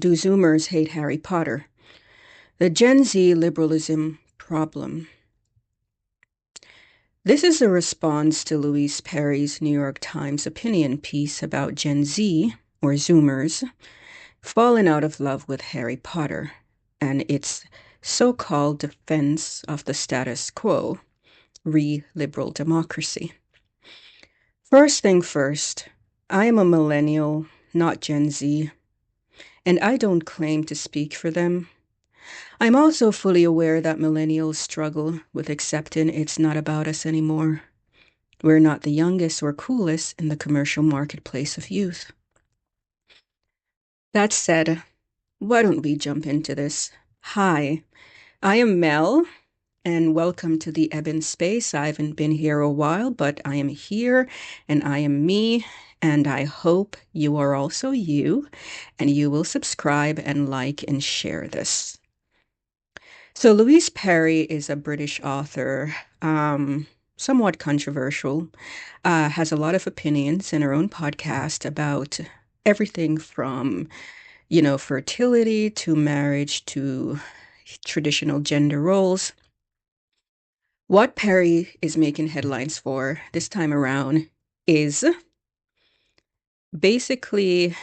Do Zoomers hate Harry Potter? The Gen Z liberalism problem. This is a response to Louise Perry's New York Times opinion piece about Gen Z, or Zoomers, falling out of love with Harry Potter and its so-called defense of the status quo, re-liberal democracy. First thing first, I am a millennial, not Gen Z, and I don't claim to speak for them. I'm also fully aware that millennials struggle with accepting it's not about us anymore. We're not the youngest or coolest in the commercial marketplace of youth. That said, why don't we jump into this? Hi, I am Mel, and welcome to the Eben Space. I haven't been here a while, but I am here, and I am me, and I hope you are also you, and you will subscribe and like and share this. So Louise Perry is a British author, somewhat controversial, has a lot of opinions in her own podcast about everything from, fertility to marriage to traditional gender roles. What Perry is making headlines for this time around is basically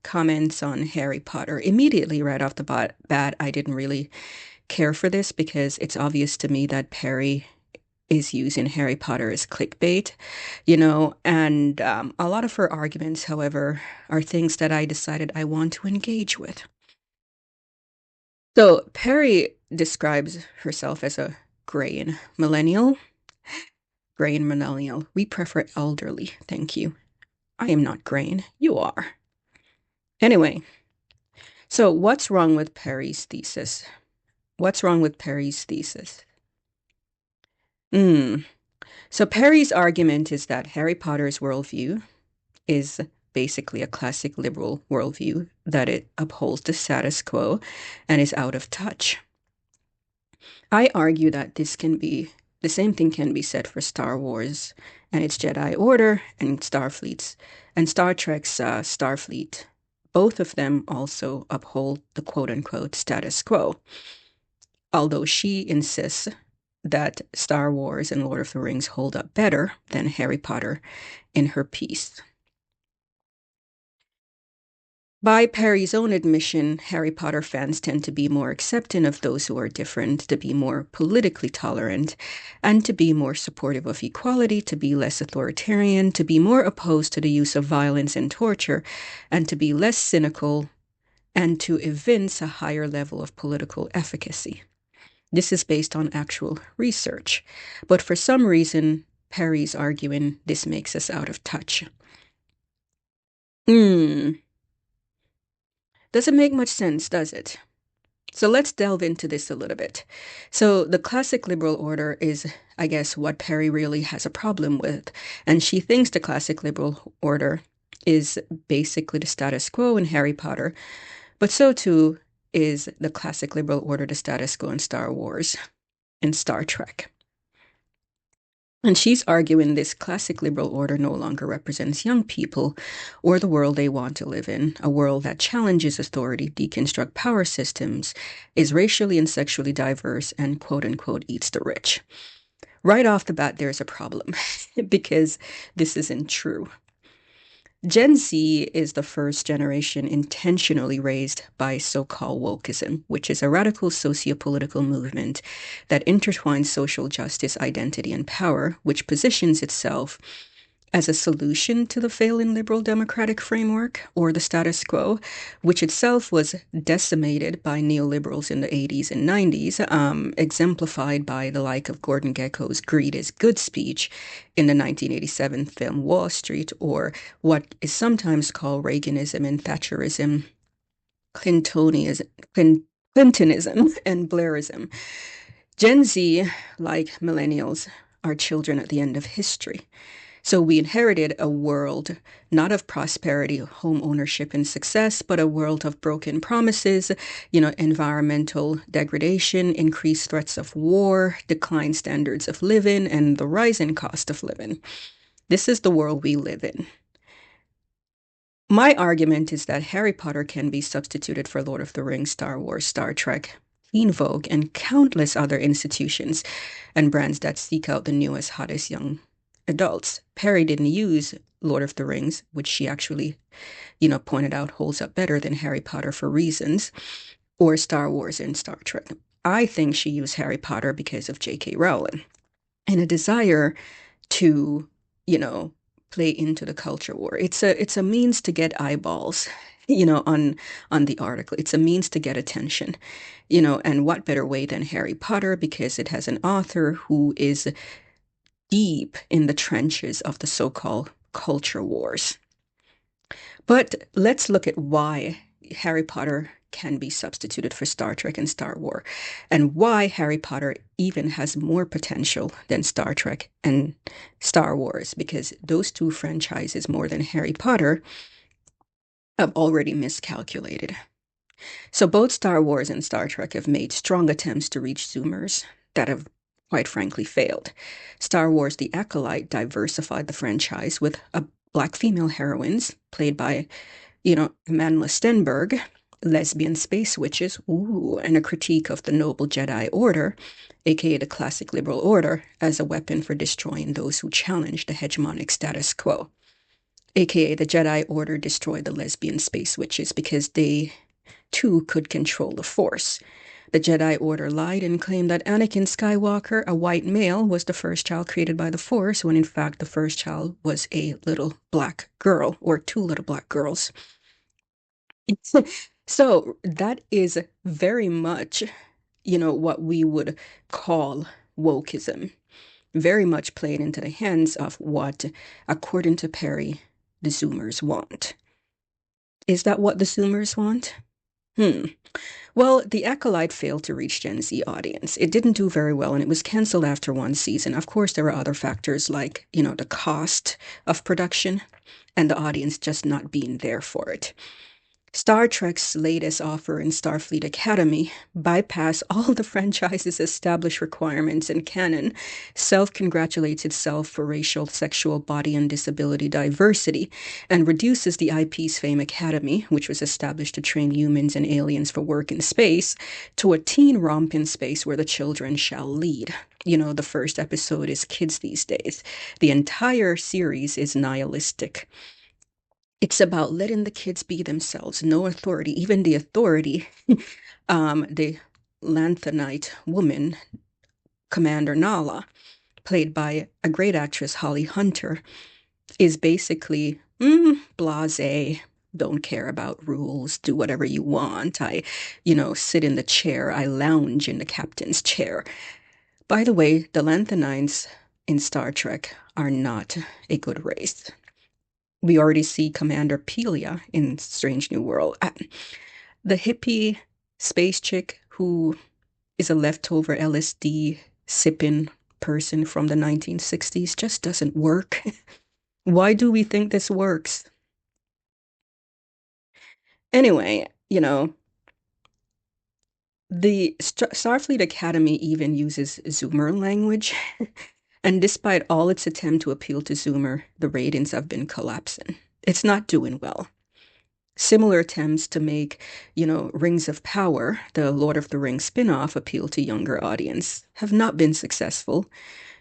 comments on Harry Potter. Immediately right off the bat, I didn't really care for this because it's obvious to me that Perry is using Harry Potter as clickbait, and a lot of her arguments, however, are things that I decided I want to engage with. So Perry describes herself as a graying millennial. Graying millennial. We prefer elderly, thank you. I am not graying. You are. Anyway, so what's wrong with Perry's thesis? What's wrong with Perry's thesis? So Perry's argument is that Harry Potter's worldview is basically a classic liberal worldview, that it upholds the status quo and is out of touch. I argue that the same thing can be said for Star Wars and its Jedi Order and Starfleet's and Star Trek's Starfleet. Both of them also uphold the quote-unquote status quo, although she insists that Star Wars and Lord of the Rings hold up better than Harry Potter in her piece. By Perry's own admission, Harry Potter fans tend to be more accepting of those who are different, to be more politically tolerant, and to be more supportive of equality, to be less authoritarian, to be more opposed to the use of violence and torture, and to be less cynical, and to evince a higher level of political efficacy. This is based on actual research, but for some reason, Perry's arguing this makes us out of touch. Doesn't make much sense, does it? So let's delve into this a little bit. So the classic liberal order is, I guess, what Perry really has a problem with. And she thinks the classic liberal order is basically the status quo in Harry Potter, but so too is the classic liberal order the status quo in Star Wars and Star Trek. And she's arguing this classic liberal order no longer represents young people or the world they want to live in, a world that challenges authority, deconstruct power systems, is racially and sexually diverse, and quote-unquote eats the rich. Right off the bat, there's a problem because this isn't true. Gen Z is the first generation intentionally raised by so-called wokeism, which is a radical socio-political movement that intertwines social justice, identity, and power, which positions itself as a solution to the failing liberal democratic framework or the status quo, which itself was decimated by neoliberals in the 80s and 90s, exemplified by the like of Gordon Gekko's "Greed is Good" speech in the 1987 film Wall Street, or what is sometimes called Reaganism and Thatcherism, Clintonism, and Blairism. Gen Z, like millennials, are children at the end of history. So we inherited a world not of prosperity, home ownership, and success, but a world of broken promises, environmental degradation, increased threats of war, declined standards of living, and the rising cost of living. This is the world we live in. My argument is that Harry Potter can be substituted for Lord of the Rings, Star Wars, Star Trek, Teen Vogue, and countless other institutions and brands that seek out the newest, hottest young adults. Perry didn't use Lord of the Rings, which she actually, pointed out holds up better than Harry Potter for reasons, or Star Wars and Star Trek. I think she used Harry Potter because of J.K. Rowling and a desire to, you know, play into the culture war. It's a means to get eyeballs, on the article. It's a means to get attention, and what better way than Harry Potter because it has an author who is deep in the trenches of the so-called culture wars. But let's look at why Harry Potter can be substituted for Star Trek and Star Wars, and why Harry Potter even has more potential than Star Trek and Star Wars, because those two franchises, more than Harry Potter, have already miscalculated. So both Star Wars and Star Trek have made strong attempts to reach Zoomers that have quite frankly failed. Star Wars The Acolyte diversified the franchise with a black female heroines played by Amandla Stenberg, lesbian space witches, and a critique of the noble Jedi Order, aka the classic liberal order, as a weapon for destroying those who challenge the hegemonic status quo. AKA the Jedi Order destroyed the lesbian space witches because they too could control the Force. The Jedi Order lied and claimed that Anakin Skywalker, a white male, was the first child created by the Force, when in fact the first child was a little black girl, or two little black girls. So that is very much, what we would call wokeism, very much played into the hands of what, according to Perry, the Zoomers want. Is that what the Zoomers want? Well, The Acolyte failed to reach Gen Z audience. It didn't do very well, and it was canceled after one season. Of course, there were other factors like, the cost of production and the audience just not being there for it. Star Trek's latest offer in Starfleet Academy bypass all the franchise's established requirements and canon, self-congratulates itself for racial, sexual, body, and disability diversity, and reduces the IP's Fame Academy, which was established to train humans and aliens for work in space, to a teen romp in space where the children shall lead. The first episode is Kids These Days. The entire series is nihilistic. It's about letting the kids be themselves, no authority, even the authority. The Lanthanite woman, Commander Nala, played by a great actress, Holly Hunter, is basically blasé, don't care about rules, do whatever you want. I, sit in the chair, I lounge in the captain's chair. By the way, the Lanthanites in Star Trek are not a good race. We already see Commander Pelia in Strange New World. The hippie space chick who is a leftover LSD sipping person from the 1960s just doesn't work. Why do we think this works? Anyway, the Starfleet Academy even uses Zoomer language. And despite all its attempt to appeal to Zoomer, the ratings have been collapsing. It's not doing well. Similar attempts to make, Rings of Power, the Lord of the Rings spin-off, appeal to younger audience have not been successful,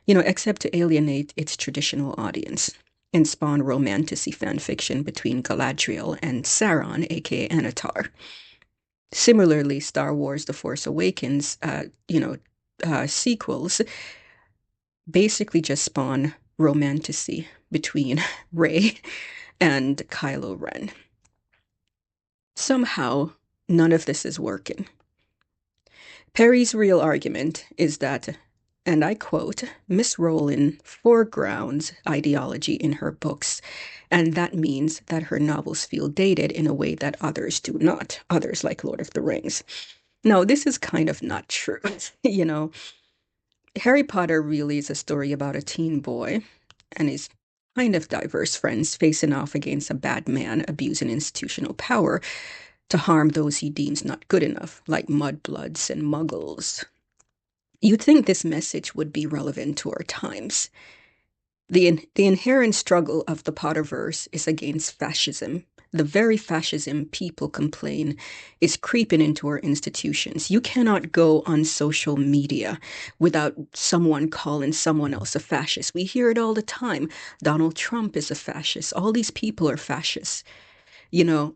except to alienate its traditional audience and spawn romantasy fan fiction between Galadriel and Sauron, aka Anatar. Similarly, Star Wars The Force Awakens, sequels basically just spawn romantasy between Rey and Kylo Ren. Somehow, none of this is working. Perry's real argument is that, and I quote, Miss Rowling foregrounds ideology in her books, and that means that her novels feel dated in a way that others do not, others like Lord of the Rings. Now, this is kind of not true. Harry Potter really is a story about a teen boy and his kind of diverse friends facing off against a bad man abusing institutional power to harm those he deems not good enough, like mudbloods and muggles. You'd think this message would be relevant to our times. The inherent struggle of the Potterverse is against fascism, the very fascism people complain is creeping into our institutions. You cannot go on social media without someone calling someone else a fascist. We hear it all the time. Donald Trump is a fascist. All these people are fascists. You know,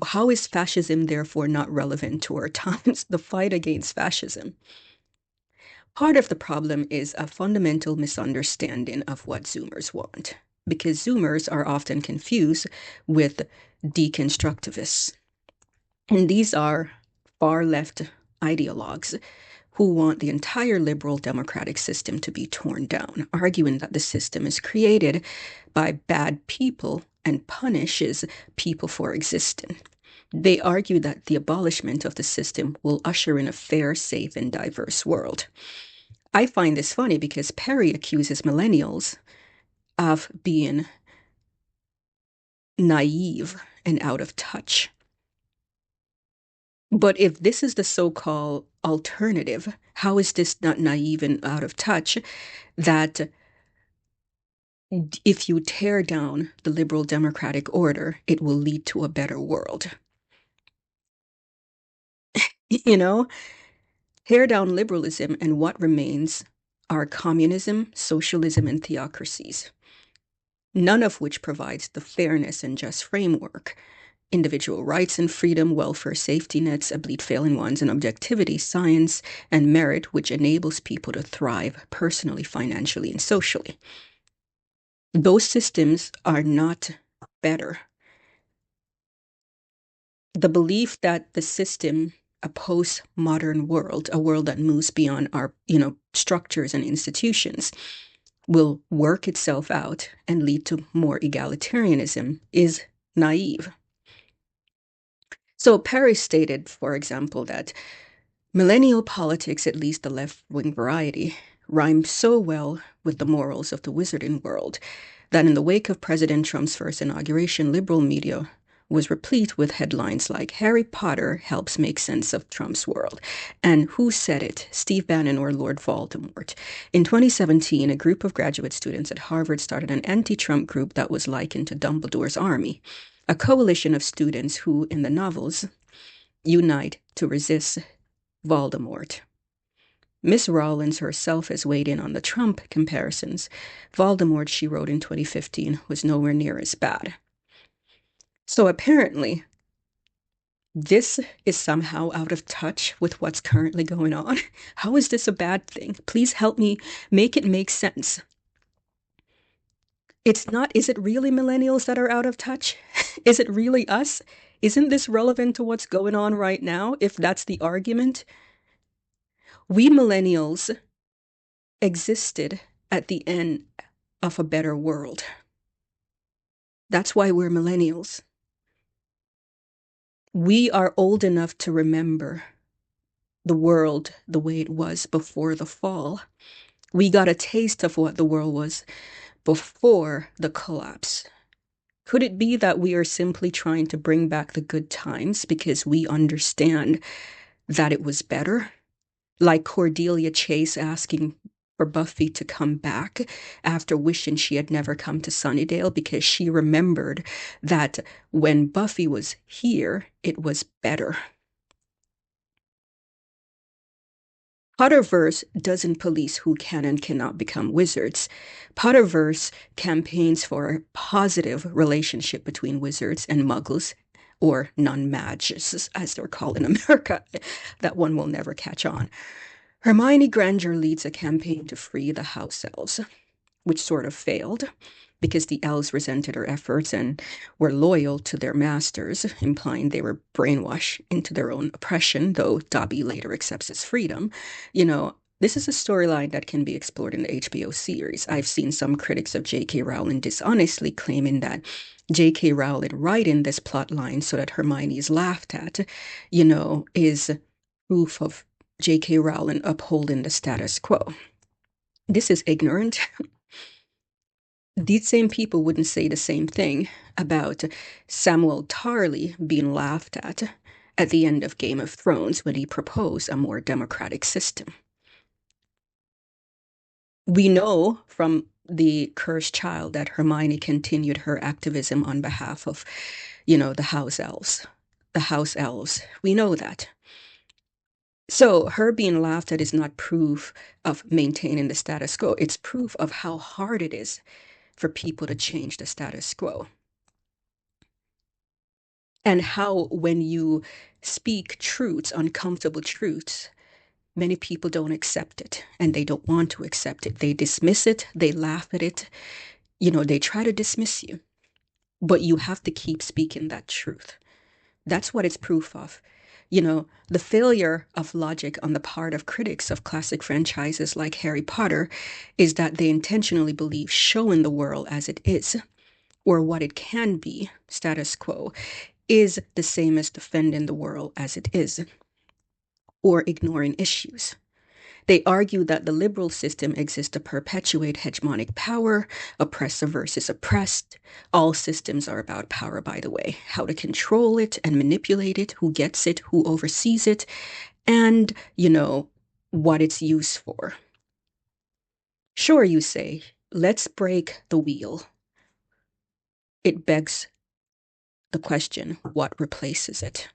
how is fascism therefore not relevant to our times? The fight against fascism. Part of the problem is a fundamental misunderstanding of what Zoomers want, because Zoomers are often confused with deconstructivists. And these are far left ideologues who want the entire liberal democratic system to be torn down, arguing that the system is created by bad people and punishes people for existing. They argue that the abolishment of the system will usher in a fair, safe, and diverse world. I find this funny because Perry accuses millennials of being naive and out of touch. But if this is the so-called alternative, how is this not naive and out of touch that if you tear down the liberal democratic order, it will lead to a better world? You know, tear down liberalism and what remains are communism, socialism, and theocracies, none of which provides the fairness and just framework. Individual rights and freedom, welfare, safety nets, bleed failing ones, and objectivity, science, and merit, which enables people to thrive personally, financially, and socially. Those systems are not better. The belief that the system, a post-modern world, a world that moves beyond our, structures and institutions, will work itself out and lead to more egalitarianism is naive. So Perry stated, for example, that millennial politics, at least the left-wing variety, rhymed so well with the morals of the wizarding world that in the wake of President Trump's first inauguration, liberal media was replete with headlines like Harry Potter helps make sense of Trump's world and Who Said It, Steve Bannon or Lord Voldemort. In 2017, a group of graduate students at Harvard started an anti-Trump group that was likened to Dumbledore's army, a coalition of students who, in the novels, unite to resist Voldemort. Miss Rawlins herself has weighed in on the Trump comparisons. Voldemort, she wrote in 2015, was nowhere near as bad. So apparently, this is somehow out of touch with what's currently going on. How is this a bad thing? Please help me make it make sense. It's not, is it really millennials that are out of touch? Is it really us? Isn't this relevant to what's going on right now, if that's the argument? We millennials existed at the end of a better world. That's why we're millennials. We are old enough to remember the world the way it was before the fall. We got a taste of what the world was before the collapse. Could it be that we are simply trying to bring back the good times because we understand that it was better? Like Cordelia Chase asking for Buffy to come back after wishing she had never come to Sunnydale because she remembered that when Buffy was here, it was better. Potterverse doesn't police who can and cannot become wizards. Potterverse campaigns for a positive relationship between wizards and muggles, or non-mags, as they're called in America. That one will never catch on. Hermione Granger leads a campaign to free the house elves, which sort of failed because the elves resented her efforts and were loyal to their masters, implying they were brainwashed into their own oppression, though Dobby later accepts his freedom. This is a storyline that can be explored in the HBO series. I've seen some critics of J.K. Rowling dishonestly claiming that J.K. Rowling writing this plot line so that Hermione is laughed at, is proof of J.K. Rowling upholding the status quo. This is ignorant. These same people wouldn't say the same thing about Samuel Tarly being laughed at the end of Game of Thrones when he proposed a more democratic system. We know from the cursed child that Hermione continued her activism on behalf of, the house elves. The house elves. We know that. So her being laughed at is not proof of maintaining the status quo. It's proof of how hard it is for people to change the status quo. And how, when you speak truths, uncomfortable truths, many people don't accept it and they don't want to accept it. They dismiss it, they laugh at it, they try to dismiss you. But you have to keep speaking that truth. That's what it's proof of. The failure of logic on the part of critics of classic franchises like Harry Potter is that they intentionally believe showing the world as it is, or what it can be, status quo, is the same as defending the world as it is, or ignoring issues. They argue that the liberal system exists to perpetuate hegemonic power, oppressor versus oppressed. All systems are about power, by the way, how to control it and manipulate it, who gets it, who oversees it, and, what it's used for. Sure, you say, let's break the wheel. It begs the question, what replaces it?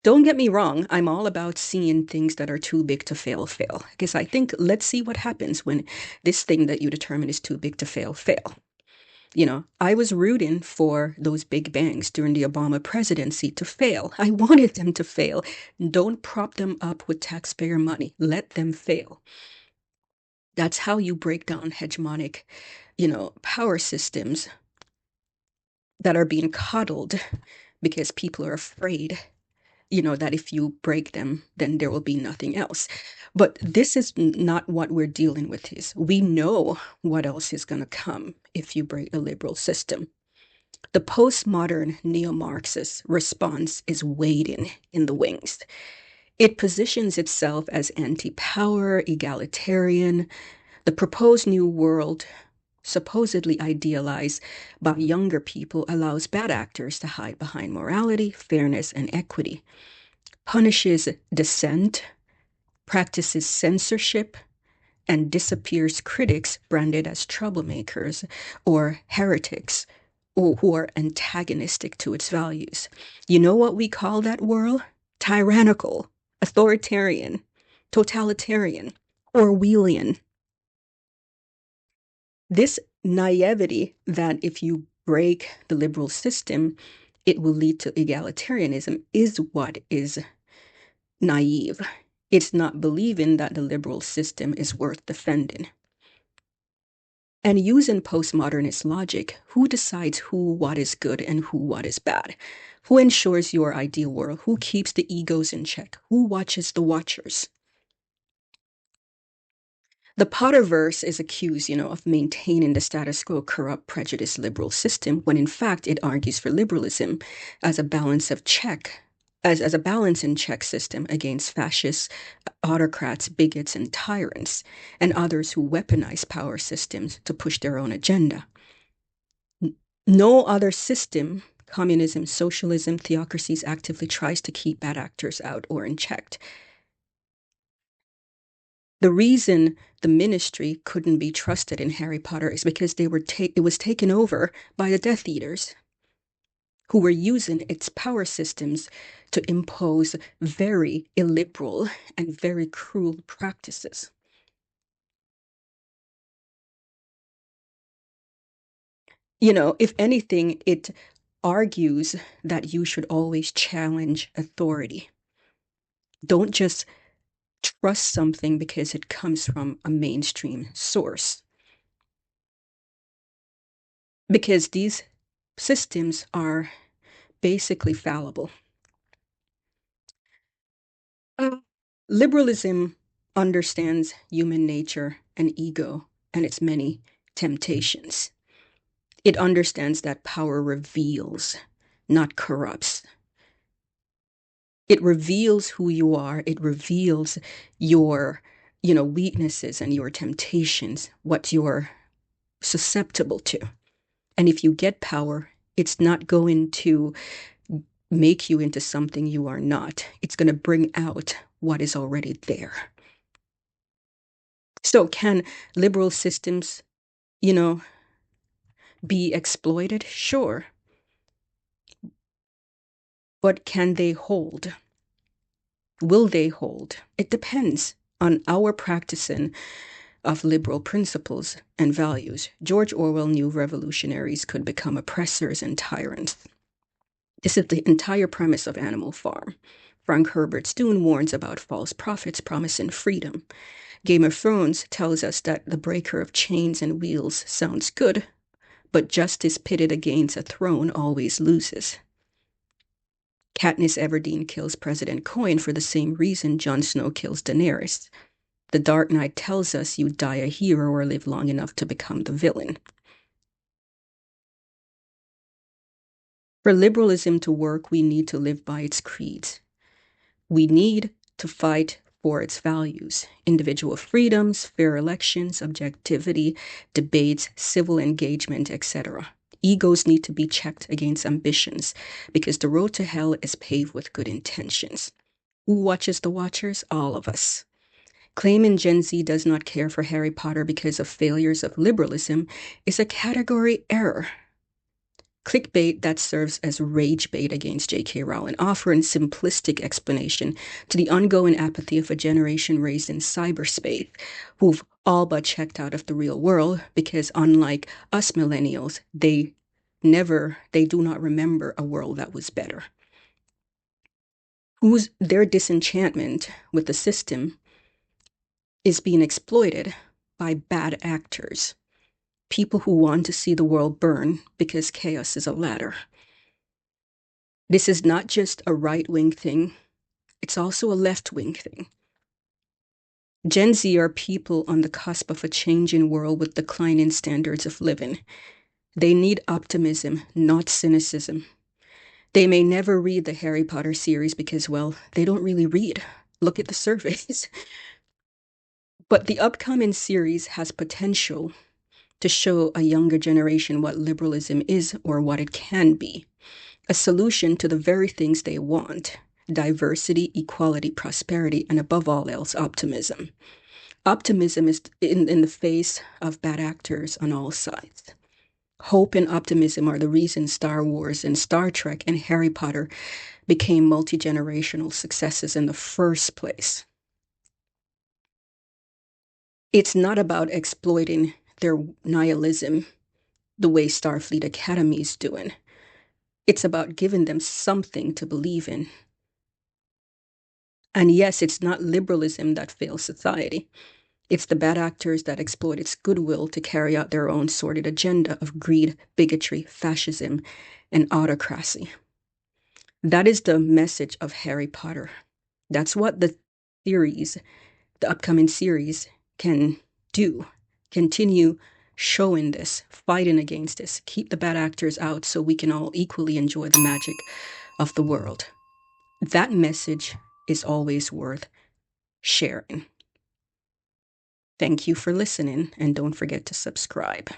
Don't get me wrong, I'm all about seeing things that are too big to fail. Because I think, let's see what happens when this thing that you determine is too big to fail. I was rooting for those big bangs during the Obama presidency to fail. I wanted them to fail. Don't prop them up with taxpayer money. Let them fail. That's how you break down hegemonic, power systems that are being coddled because people are afraid that if you break them, then there will be nothing else. But this is not what we're dealing with. We know what else is going to come if you break the liberal system. The postmodern neo-Marxist response is waiting in the wings. It positions itself as anti-power, egalitarian. The proposed new world, supposedly idealized by younger people, allows bad actors to hide behind morality, fairness, and equity, punishes dissent, practices censorship, and disappears critics branded as troublemakers or heretics, or who are antagonistic to its values. You know what we call that world? Tyrannical, authoritarian, totalitarian, Orwellian. This naivety that if you break the liberal system, it will lead to egalitarianism is what is naive. It's not believing that the liberal system is worth defending. And using postmodernist logic, who decides who what is good and who what is bad? Who ensures your ideal world? Who keeps the egos in check? Who watches the watchers? The Potterverse is accused, of maintaining the status quo, corrupt, prejudiced liberal system, when in fact it argues for liberalism as a balance of check, as a balance and check system against fascists, autocrats, bigots, and tyrants, and others who weaponize power systems to push their own agenda. No other system, communism, socialism, theocracies, actively tries to keep bad actors out or in check. The reason the ministry couldn't be trusted in Harry Potter is because it was taken over by the Death Eaters, who were using its power systems to impose very illiberal and very cruel practices. If anything, it argues that you should always challenge authority. Don't just trust something because it comes from a mainstream source. Because these systems are basically fallible. Liberalism understands human nature and ego and its many temptations. It understands that power reveals, not corrupts. It reveals who you are. It reveals your, weaknesses and your temptations, what you're susceptible to. And if you get power, it's not going to make you into something you are not. It's going to bring out what is already there. So can liberal systems, you know, be exploited? Sure. But can they hold? Will they hold? It depends on our practicing of liberal principles and values. George Orwell knew revolutionaries could become oppressors and tyrants. This is the entire premise of Animal Farm. Frank Herbert Stoon warns about false prophets promising freedom. Game of Thrones tells us that the breaker of chains and wheels sounds good, but justice pitted against a throne always loses. Katniss Everdeen kills President Coin for the same reason Jon Snow kills Daenerys. The Dark Knight tells us you die a hero or live long enough to become the villain. For liberalism to work, we need to live by its creeds. We need to fight for its values: individual freedoms, fair elections, objectivity, debates, civil engagement, etc. Egos need to be checked against ambitions because the road to hell is paved with good intentions. Who watches the watchers? All of us. Claiming Gen Z does not care for Harry Potter because of failures of liberalism is a category error. Clickbait that serves as rage bait against J.K. Rowling, offering simplistic explanation to the ongoing apathy of a generation raised in cyberspace who've all but checked out of the real world because, unlike us millennials, they do not remember a world that was better. Their disenchantment with the system is being exploited by bad actors, people who want to see the world burn because chaos is a ladder. This is not just a right-wing thing, it's also a left-wing thing. Gen Z are people on the cusp of a changing world with declining standards of living. They need optimism, not cynicism. They may never read the Harry Potter series because, well, they don't really read. Look at the surveys. But the upcoming series has potential to show a younger generation what liberalism is or what it can be. A solution to the very things they want: diversity, equality, prosperity, and above all else, optimism. Optimism is in the face of bad actors on all sides. Hope and optimism are the reason Star Wars and Star Trek and Harry Potter became multi-generational successes in the first place. It's not about exploiting their nihilism the way Starfleet Academy is doing. It's about giving them something to believe in. And yes, it's not liberalism that fails society. It's the bad actors that exploit its goodwill to carry out their own sordid agenda of greed, bigotry, fascism, and autocracy. That is the message of Harry Potter. That's what the upcoming series, can do. Continue showing this, fighting against this, keep the bad actors out so we can all equally enjoy the magic of the world. That message is always worth sharing. Thank you for listening, and don't forget to subscribe.